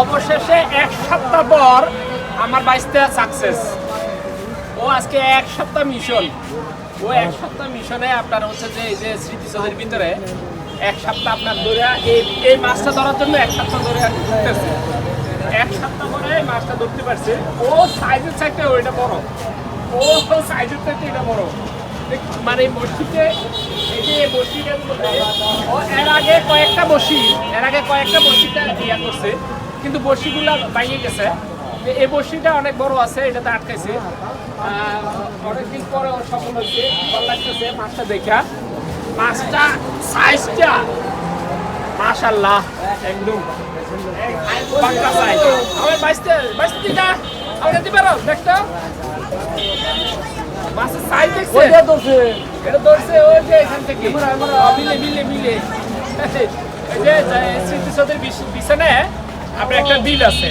অবশেষে এক সপ্তাহ পর আমার বাইশটা সাকসেস। ও আজকে এক সপ্তাহ মিশন, ও এক সপ্তাহ মিশনে আপনার হচ্ছে যে এই যে স্মৃতিসৌধের ভিতরে এক সপ্তাহ আপনার ধরে এই মাছটা ধরার জন্য এক সপ্তাহ ধরে ঘুরতেছে। এক সপ্তাহ পরে এই মাছটা ধরতে পারছে। ও সাইজের চাইতে ওইটা বড়, ও সাইজের চাইতে এটা বড়। মানে বসিতে এই যে বসিটার মধ্যে ও এর আগে কয়েকটা বসিটা ইয়া করছে, কিন্তু বসিগুলা ভাঙে গেছে। এই বসিটা অনেক বড় আছে, এটাতে আটকাইছে। অনেকদিন পরে ওর সফল হচ্ছে, ভালো লাগতেছে মাছটা দেখা। মাছটা সাইজটা মাশাআল্লাহ একদম পাক্কা সাইজ। আমার বাইশটা আমরা দিতে পারো দেখতো মাছের সাইজ দেখছে, এটা ধরছে ওই যে এখান থেকে মিলে এই যে স্মৃতিসৌধের পিছনে আপনার একটা বিল আছে,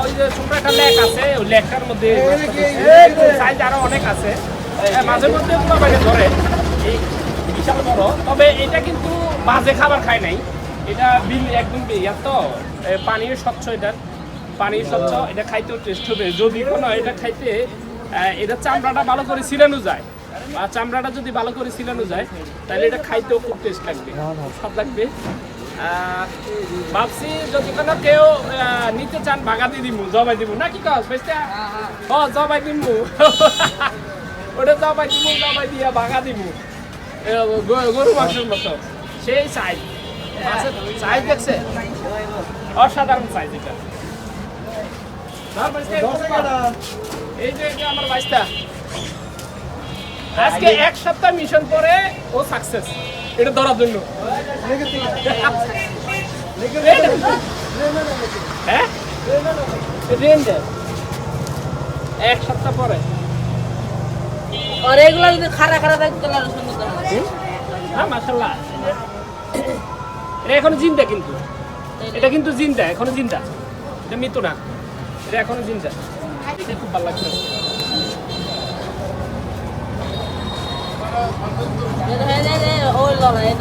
ওই যে ছোট একটা লেক আছে, ওই লেকটার মধ্যে সাইজ আরো অনেক আছে। মাঝে মধ্যে বাইরে ধরে এই বিশাল বড়। তবে এটা কিন্তু বাজে খাবার খায় নাই, এটা বিল একদম ইয়ার তো পানির স্বচ্ছ, এটা খাইতেও টেস্ট হবে। যদি কোনো এটা খাইতে এটা চামড়াটা ভালো করে ছিলানো যায়, বা চামড়াটা যদি ভালো করে ছিলানো যায় তাহলে এটা খাইতেও খুব টেস্ট লাগবে, স্বাদ লাগবে। ভাবছি যদি কোনো কেউ নিতে চান বাগা দিয়ে দিমু, জবাই দিমু নাকি কাজ বেশটা জবাই দিমু ওটা জবাই দিয়া বাগা দিমু গরু মাংসের মতো। সেই সাইজ সাইজ দেখছে, অসাধারণ সাইজ। এটা এই যে আমার বাইশটা আজকে এক সপ্তাহ মিশন পরে ও সাকসেস এটা ধরার জন্য। হ্যাঁ এক সপ্তাহ পরে আর এগুলা যদি খারা থাকতো তাহলে সুন্দর হতো। হ্যাঁ মাশাআল্লাহ, এটা এখনো জিন্দা, কিন্তু এটা কিন্তু জিন্দা, এখনো জিন্দা, এটা মৃত না, এটা এখনো জিন্দা। এটা খুব ভালো লাগছে। ওই লড়াই